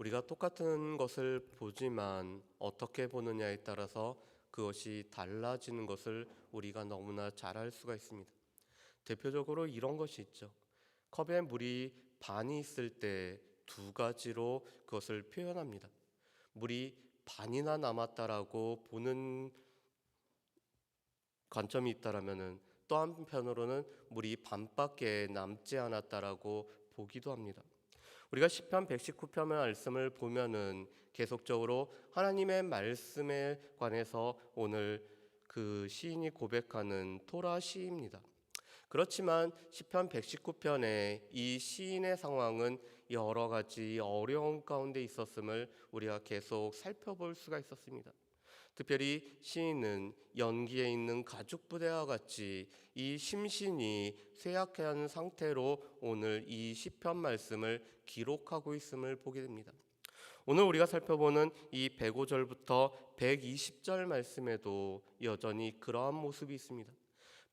우리가 똑같은 것을 보지만 어떻게 보느냐에 따라서 그것이 달라지는 것을 우리가 너무나 잘 알 수가 있습니다. 대표적으로 이런 것이 있죠. 컵에 물이 반이 있을 때 두 가지로 그것을 표현합니다. 물이 반이나 남았다라고 보는 관점이 있다라면은 또 한편으로는 물이 반밖에 남지 않았다라고 보기도 합니다. 우리가 시편 119편 말씀을 보면은 계속적으로 하나님의 말씀에 관해서 오늘 그 시인이 고백하는 토라 시입니다. 그렇지만 시편 119편의 이 시인의 상황은 여러 가지 어려운 가운데 있었음을 우리가 계속 살펴볼 수가 있었습니다. 특별히 시인은 연기에 있는 가죽 부대와 같이 이 심신이 쇠약한 상태로 오늘 이 시편 말씀을 기록하고 있음을 보게 됩니다. 오늘 우리가 살펴보는 이 105절부터 120절 말씀에도 여전히 그러한 모습이 있습니다.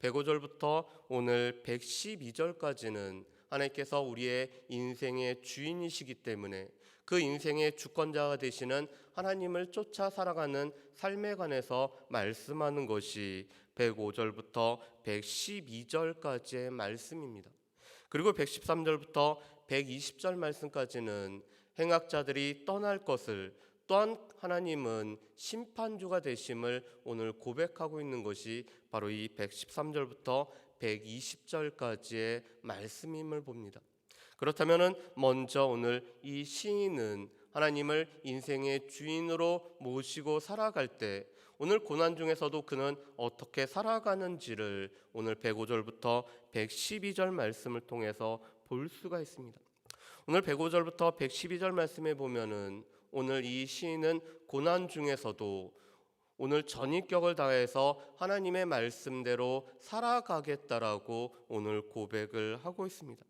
105절부터 오늘 112절까지는 하나님께서 우리의 인생의 주인이시기 때문에 그 인생의 주권자가 되시는 하나님을 쫓아 살아가는 삶에 관해서 말씀하는 것이 105절부터 112절까지의 말씀입니다. 그리고 113절부터 120절 말씀까지는 행악자들이 떠날 것을, 또한 하나님은 심판주가 되심을 오늘 고백하고 있는 것이 바로 이 113절부터 120절까지의 말씀임을 봅니다. 그렇다면 먼저 오늘 이 시인은 하나님을 인생의 주인으로 모시고 살아갈 때 오늘 고난 중에서도 그는 어떻게 살아가는지를 오늘 105절부터 112절 말씀을 통해서 볼 수가 있습니다. 오늘 105절부터 112절 말씀에 보면은 오늘 이 시인은 고난 중에서도 오늘 전인격을 다해서 하나님의 말씀대로 살아가겠다라고 오늘 고백을 하고 있습니다.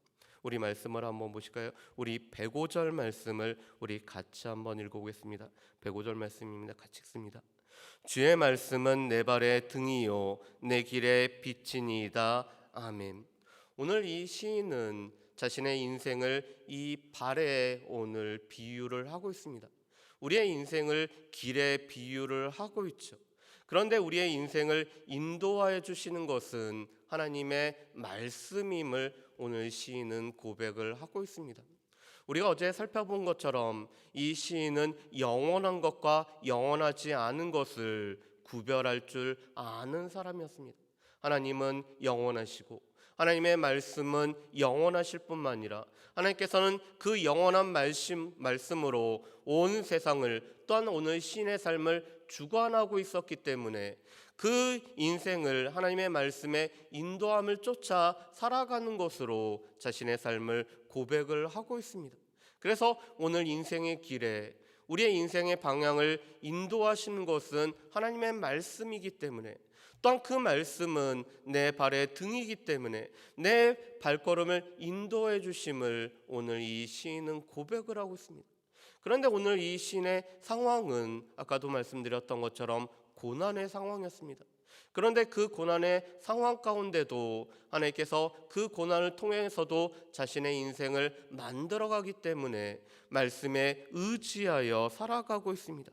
우리 말씀을 한번 보실까요? 우리 105절 말씀을 우리 같이 한번 읽어보겠습니다. 105절 말씀입니다. 같이 읽습니다. 주의 말씀은 내 발의 등이요 내 길의 빛이니이다. 아멘. 오늘 이 시인은 자신의 인생을 이 발에 오늘 비유를 하고 있습니다. 우리의 인생을 길에 비유를 하고 있죠. 그런데 우리의 인생을 인도하여 주시는 것은 하나님의 말씀임을 오늘 시인은 고백을 하고 있습니다. 우리가 어제 살펴본 것처럼 이 시인은 영원한 것과 영원하지 않은 것을 구별할 줄 아는 사람이었습니다. 하나님은 영원하시고 하나님의 말씀은 영원하실 뿐만 아니라 하나님께서는 그 영원한 말씀으로 온 세상을, 또한 오늘 시인의 삶을 주관하고 있었기 때문에 그 인생을 하나님의 말씀에 인도함을 쫓아 살아가는 것으로 자신의 삶을 고백을 하고 있습니다. 그래서 오늘 인생의 길에 우리의 인생의 방향을 인도하시는 것은 하나님의 말씀이기 때문에, 또한 그 말씀은 내 발의 등이기 때문에 내 발걸음을 인도해 주심을 오늘 이 시인은 고백을 하고 있습니다. 그런데 오늘 이 시인의 상황은 아까도 말씀드렸던 것처럼 고난의 상황이었습니다. 그런데 그 고난의 상황 가운데도 하나님께서 그 고난을 통해서도 자신의 인생을 만들어가기 때문에 말씀에 의지하여 살아가고 있습니다.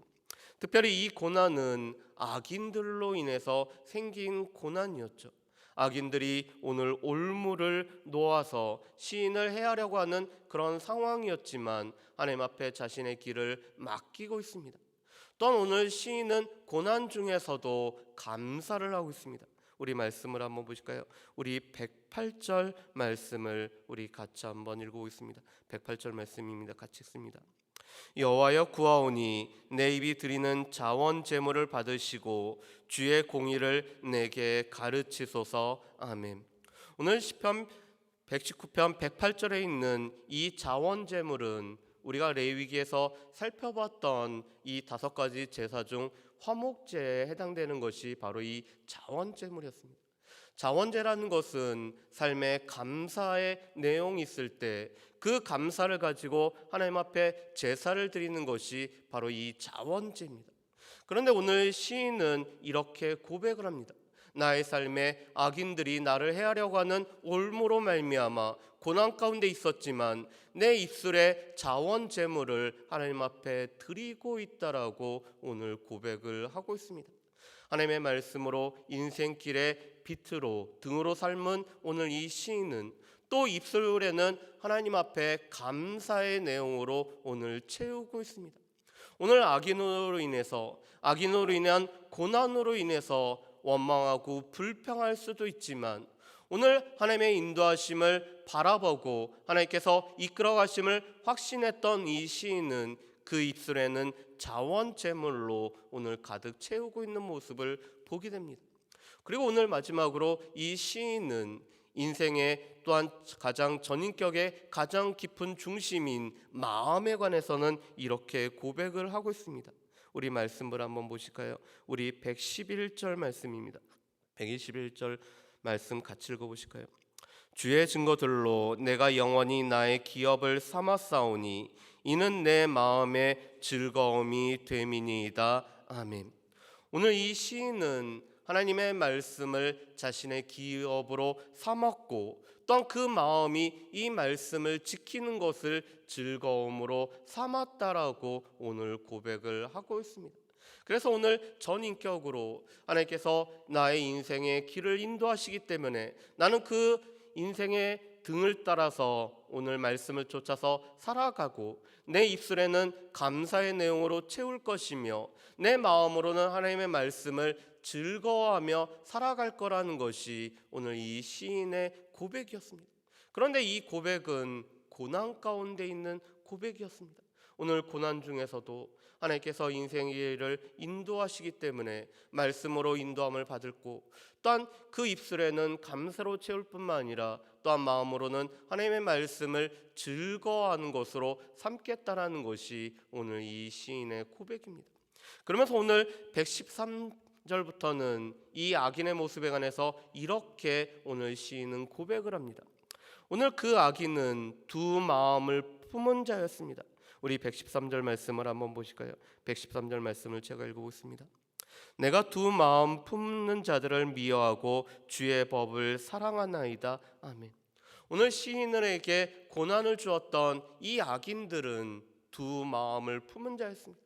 특별히 이 고난은 악인들로 인해서 생긴 고난이었죠. 악인들이 오늘 올무를 놓아서 시인을 해하려고 하는 그런 상황이었지만 하나님 앞에 자신의 길을 맡기고 있습니다. 또한 오늘 시인은 고난 중에서도 감사를 하고 있습니다. 우리 말씀을 한번 보실까요? 우리 108절 말씀을 우리 같이 한번 읽어보겠습니다. 108절 말씀입니다. 같이 읽습니다. 여호와여 구하오니 내 입이 드리는 자원 제물을 받으시고 주의 공의를 내게 가르치소서. 아멘. 오늘 시편 119편 108절에 있는 이 자원 제물은 우리가 레위기에서 살펴봤던 이 5가지 제사 중 화목제에 해당되는 것이 바로 이 자원 제물이었습니다. 자원제라는 것은 삶에 감사의 내용이 있을 때 그 감사를 가지고 하나님 앞에 제사를 드리는 것이 바로 이 자원제입니다. 그런데 오늘 시인은 이렇게 고백을 합니다. 나의 삶에 악인들이 나를 해하려고 하는 올무로 말미암아 고난 가운데 있었지만 내 입술에 자원 제물을 하나님 앞에 드리고 있다라고 오늘 고백을 하고 있습니다. 하나님의 말씀으로 인생길의 빛으로 등으로 삶은 오늘 이 시인은 또 입술에는 하나님 앞에 감사의 내용으로 오늘 채우고 있습니다. 오늘 악인으로 인한 고난으로 인해서 원망하고 불평할 수도 있지만 오늘 하나님의 인도하심을 바라보고 하나님께서 이끌어 가심을 확신했던 이 시인은 그 입술에는 자원 제물로 오늘 가득 채우고 있는 모습을 보게 됩니다. 그리고 오늘 마지막으로 이 시인은 인생의 또한 가장 전인격의 가장 깊은 중심인 마음에 관해서는 이렇게 고백을 하고 있습니다. 우리 말씀을 한번 보실까요? 우리 111절 말씀입니다. 121절 말씀 같이 읽어보실까요? 주의 증거들로 내가 영원히 나의 기업을 삼았사오니 이는 내 마음의 즐거움이 됨이니이다. 아멘. 오늘 이 시인은 하나님의 말씀을 자신의 기업으로 삼았고 또한 그 마음이 이 말씀을 지키는 것을 즐거움으로 삼았다라고 오늘 고백을 하고 있습니다. 그래서 오늘 전인격으로 하나님께서 나의 인생의 길을 인도하시기 때문에 나는 그 인생의 등을 따라서 오늘 말씀을 쫓아서 살아가고 내 입술에는 감사의 내용으로 채울 것이며 내 마음으로는 하나님의 말씀을 즐거워하며 살아갈 거라는 것이 오늘 이 시인의 고백이었습니다. 그런데 이 고백은 고난 가운데 있는 고백이었습니다. 오늘 고난 중에서도 하나님께서 인생의 길을 인도하시기 때문에 말씀으로 인도함을 받을고 또한 그 입술에는 감사로 채울 뿐만 아니라 또한 마음으로는 하나님의 말씀을 즐거워하는 것으로 삼겠다라는 것이 오늘 이 시인의 고백입니다. 그러면서 오늘 113절부터는 이 악인의 모습에 관해서 이렇게 오늘 시인은 고백을 합니다. 오늘 그 악인은 두 마음을 품은 자였습니다. 우리 113절 말씀을 한번 보실까요? 113절 말씀을 제가 읽어보겠습니다. 내가 두 마음 품는 자들을 미워하고 주의 법을 사랑하나이다. 아멘. 오늘 시인들에게 고난을 주었던 이 악인들은 두 마음을 품은 자였습니다.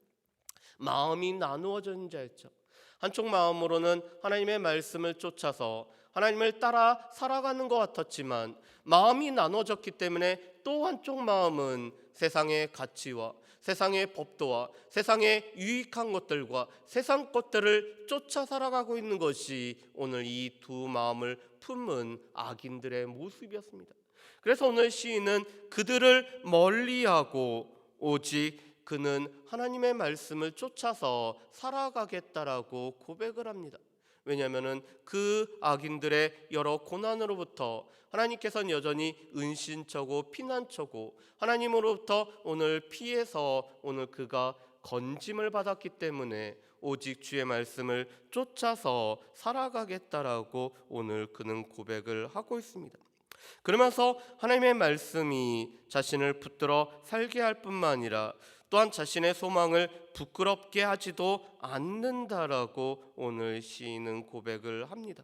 마음이 나누어진 자였죠. 한쪽 마음으로는 하나님의 말씀을 쫓아서 하나님을 따라 살아가는 것 같았지만 마음이 나눠졌기 때문에 또 한쪽 마음은 세상의 가치와 세상의 법도와 세상의 유익한 것들과 세상 것들을 쫓아 살아가고 있는 것이 오늘 이 두 마음을 품은 악인들의 모습이었습니다. 그래서 오늘 시인은 그들을 멀리하고 오직 그는 하나님의 말씀을 쫓아서 살아가겠다라고 고백을 합니다. 왜냐하면 그 악인들의 여러 고난으로부터 하나님께서는 여전히 은신처고 피난처고 하나님으로부터 오늘 피해서 오늘 그가 건짐을 받았기 때문에 오직 주의 말씀을 쫓아서 살아가겠다라고 오늘 그는 고백을 하고 있습니다. 그러면서 하나님의 말씀이 자신을 붙들어 살게 할 뿐만 아니라 또한 자신의 소망을 부끄럽게 하지도 않는다라고 오늘 시인은 고백을 합니다.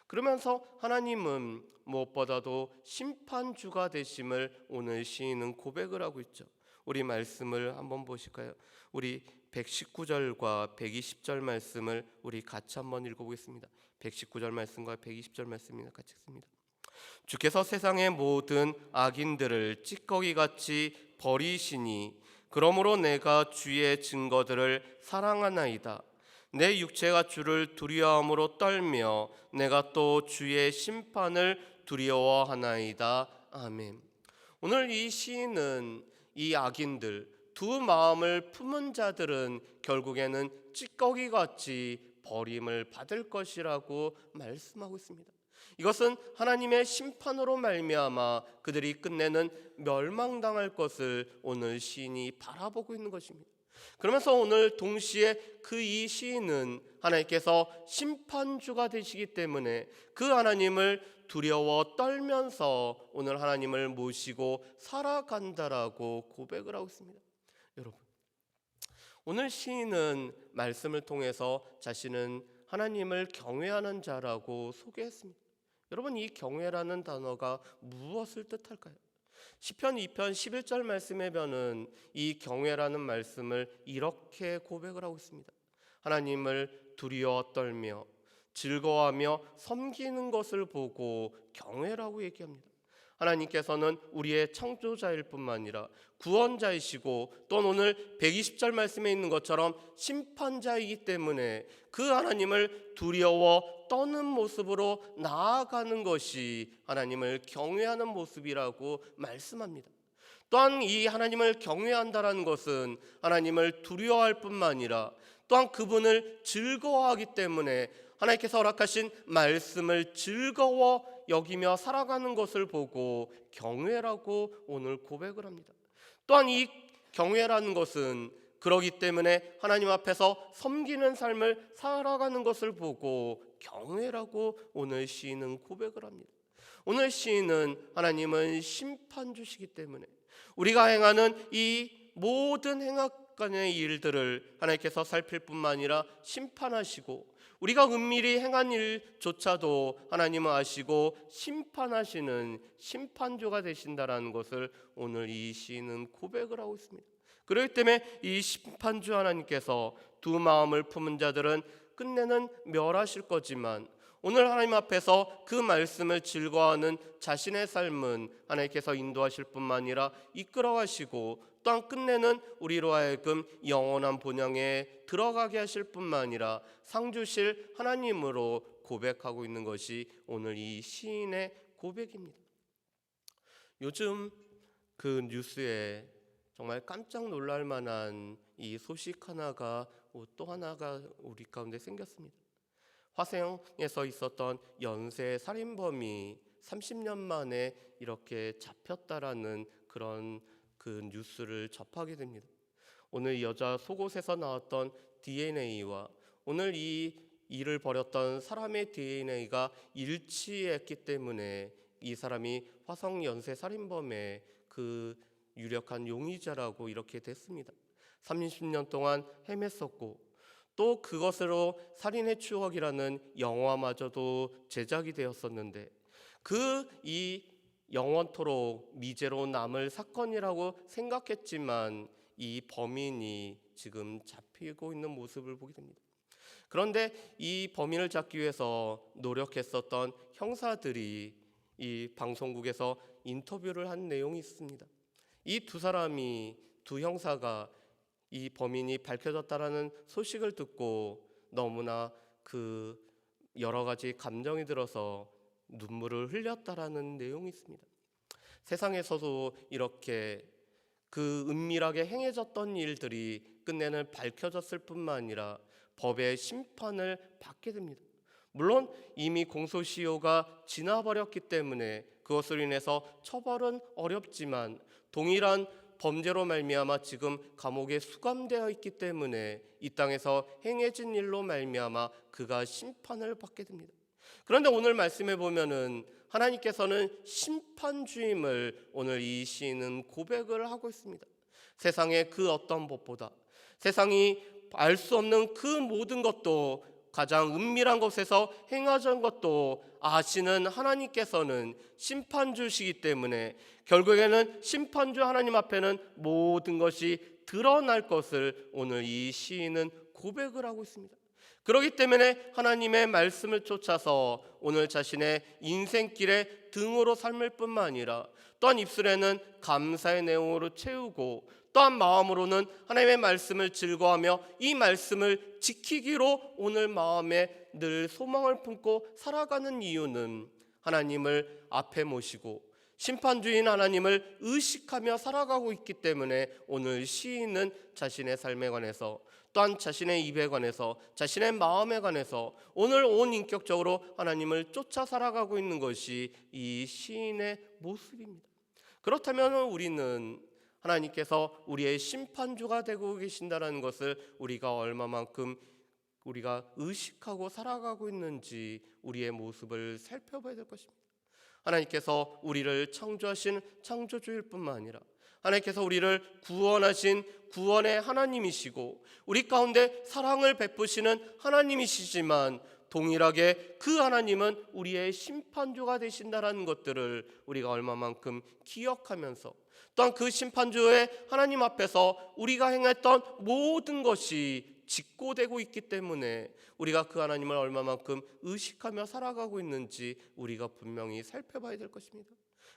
그러면서 하나님은 무엇보다도 심판주가 되심을 오늘 시인은 고백을 하고 있죠. 우리 말씀을 한번 보실까요? 우리 119절과 120절 말씀을 우리 같이 한번 읽어보겠습니다. 119절 말씀과 120절 말씀입니다. 같이 읽습니다. 주께서 세상의 모든 악인들을 찌꺼기같이 버리시니 그러므로 내가 주의 증거들을 사랑하나이다. 내 육체가 주를 두려움으로 떨며 내가 또 주의 심판을 두려워하나이다. 아멘. 오늘 이 시인은 이 악인들 두 마음을 품은 자들은 결국에는 찌꺼기같이 버림을 받을 것이라고 말씀하고 있습니다. 이것은 하나님의 심판으로 말미암아 그들이 끝내는 멸망당할 것을 오늘 시인이 바라보고 있는 것입니다. 그러면서 오늘 동시에 그 이 시인은 하나님께서 심판주가 되시기 때문에 그 하나님을 두려워 떨면서 오늘 하나님을 모시고 살아간다라고 고백을 하고 있습니다. 여러분, 오늘 시인은 말씀을 통해서 자신은 하나님을 경외하는 자라고 소개했습니다. 여러분, 이 경외라는 단어가 무엇을 뜻할까요? 시편 2편 11절 말씀에 보면 이 경외라는 말씀을 이렇게 고백을 하고 있습니다. 하나님을 두려워 떨며 즐거워하며 섬기는 것을 보고 경외라고 얘기합니다. 하나님께서는 우리의 창조자일 뿐만 아니라 구원자이시고 또 오늘 120절 말씀에 있는 것처럼 심판자이기 때문에 그 하나님을 두려워 떠는 모습으로 나아가는 것이 하나님을 경외하는 모습이라고 말씀합니다. 또한 이 하나님을 경외한다라는 것은 하나님을 두려워할 뿐만 아니라 또한 그분을 즐거워하기 때문에 하나님께서 허락하신 말씀을 즐거워 여기며 살아가는 것을 보고 경외라고 오늘 고백을 합니다. 또한 이 경외라는 것은 그러기 때문에 하나님 앞에서 섬기는 삶을 살아가는 것을 보고 경외라고 오늘 시인은 고백을 합니다. 오늘 시인은 하나님은 심판주시기 때문에 우리가 행하는 이 모든 행악간의 일들을 하나님께서 살필 뿐만 아니라 심판하시고 우리가 은밀히 행한 일조차도 하나님은 아시고 심판하시는 심판주가 되신다라는 것을 오늘 이 시인은 고백을 하고 있습니다. 그렇기 때문에 이 심판주 하나님께서 두 마음을 품은 자들은 끝내는 멸하실 거지만 오늘 하나님 앞에서 그 말씀을 즐거워하는 자신의 삶은 하나님께서 인도하실 뿐만 아니라 이끌어가시고 또한 끝내는 우리로 하여금 영원한 본향에 들어가게 하실 뿐만 아니라 상 주실 하나님으로 고백하고 있는 것이 오늘 이 시인의 고백입니다. 요즘 그 뉴스에 정말 깜짝 놀랄 만한 이 소식 하나가 또 하나가 우리 가운데 생겼습니다. 화성에서 있었던 연쇄 살인범이 30년 만에 이렇게 잡혔다라는 그런 그 뉴스를 접하게 됩니다. 오늘 여자 속옷에서 나왔던 DNA와 오늘 이 일을 벌였던 사람의 DNA가 일치했기 때문에 이 사람이 화성 연쇄 살인범의 그 유력한 용의자라고 이렇게 됐습니다. 30년 동안 헤맸었고 또 그것으로 살인의 추억이라는 영화마저도 제작이 되었었는데 이 영원토록 미제로 남을 사건이라고 생각했지만 이 범인이 지금 잡히고 있는 모습을 보게 됩니다. 그런데 이 범인을 잡기 위해서 노력했었던 형사들이 이 방송국에서 인터뷰를 한 내용이 있습니다. 이 두 형사가 이 범인이 밝혀졌다라는 소식을 듣고 너무나 그 여러 가지 감정이 들어서 눈물을 흘렸다라는 내용이 있습니다. 세상에서도 이렇게 그 은밀하게 행해졌던 일들이 끝내는 밝혀졌을 뿐만 아니라 법의 심판을 받게 됩니다. 물론 이미 공소시효가 지나버렸기 때문에 그것으로 인해서 처벌은 어렵지만 동일한 범죄로 말미암아 지금 감옥에 수감되어 있기 때문에 이 땅에서 행해진 일로 말미암아 그가 심판을 받게 됩니다. 그런데 오늘 말씀해 보면은 하나님께서는 심판주임을 오늘 이 시인은 고백을 하고 있습니다. 세상의 그 어떤 법보다 세상이 알 수 없는 그 모든 것도 가장 은밀한 곳에서 행하던 것도 아시는 하나님께서는 심판주시기 때문에 결국에는 심판주 하나님 앞에는 모든 것이 드러날 것을 오늘 이 시인은 고백을 하고 있습니다. 그렇기 때문에 하나님의 말씀을 쫓아서 오늘 자신의 인생길에 등으로 삶을 뿐만 아니라 또한 입술에는 감사의 내용으로 채우고 또한 마음으로는 하나님의 말씀을 즐거워하며 이 말씀을 지키기로 오늘 마음에 늘 소망을 품고 살아가는 이유는 하나님을 앞에 모시고 심판주인 하나님을 의식하며 살아가고 있기 때문에 오늘 시인은 자신의 삶에 관해서 또한 자신의 입에 관해서 자신의 마음에 관해서 오늘 온 인격적으로 하나님을 쫓아 살아가고 있는 것이 이 시인의 모습입니다. 그렇다면 우리는 하나님께서 우리의 심판주가 되고 계신다는 것을 우리가 얼마만큼 우리가 의식하고 살아가고 있는지 우리의 모습을 살펴봐야 될 것입니다. 하나님께서 우리를 창조하신 창조주일 뿐만 아니라 하나님께서 우리를 구원하신 구원의 하나님이시고 우리 가운데 사랑을 베푸시는 하나님이시지만 동일하게 그 하나님은 우리의 심판주가 되신다라는 것들을 우리가 얼마만큼 기억하면서 또한 그 심판주의 하나님 앞에서 우리가 행했던 모든 것이 직고되고 있기 때문에 우리가 그 하나님을 얼마만큼 의식하며 살아가고 있는지 우리가 분명히 살펴봐야 될 것입니다.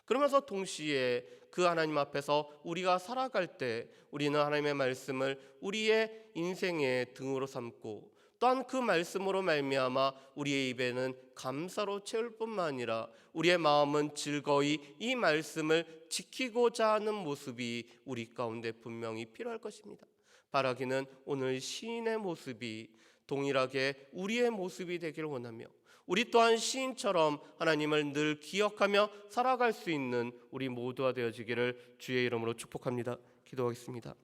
그러면서 동시에 그 하나님 앞에서 우리가 살아갈 때 우리는 하나님의 말씀을 우리의 인생의 등으로 삼고 또한 그 말씀으로 말미암아 우리의 입에는 감사로 채울 뿐만 아니라 우리의 마음은 즐거이 이 말씀을 지키고자 하는 모습이 우리 가운데 분명히 필요할 것입니다. 바라기는 오늘 시인의 모습이 동일하게 우리의 모습이 되기를 원하며 우리 또한 시인처럼 하나님을 늘 기억하며 살아갈 수 있는 우리 모두가 되어지기를 주의 이름으로 축복합니다. 기도하겠습니다.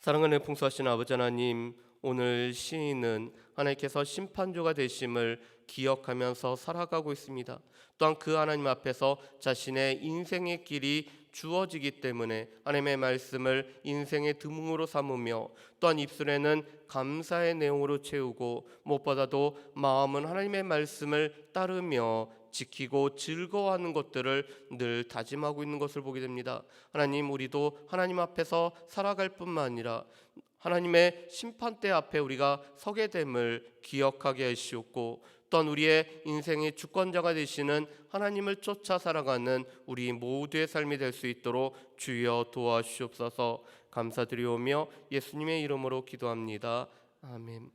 사랑하는 풍성하신 아버지 하나님, 오늘 시인은 하나님께서 심판주가 되심을 기억하면서 살아가고 있습니다. 또한 그 하나님 앞에서 자신의 인생의 길이 주어지기 때문에 하나님의 말씀을 인생의 드문으로 삼으며 또한 입술에는 감사의 내용으로 채우고 무엇보다도 마음은 하나님의 말씀을 따르며 지키고 즐거워하는 것들을 늘 다짐하고 있는 것을 보게 됩니다. 하나님, 우리도 하나님 앞에서 살아갈 뿐만 아니라 하나님의 심판대 앞에 우리가 서게 됨을 기억하게 하시옵고 또한 우리의 인생의 주권자가 되시는 하나님을 쫓아 살아가는 우리 모두의 삶이 될 수 있도록 주여 도와주시옵소서. 감사드리오며 예수님의 이름으로 기도합니다. 아멘.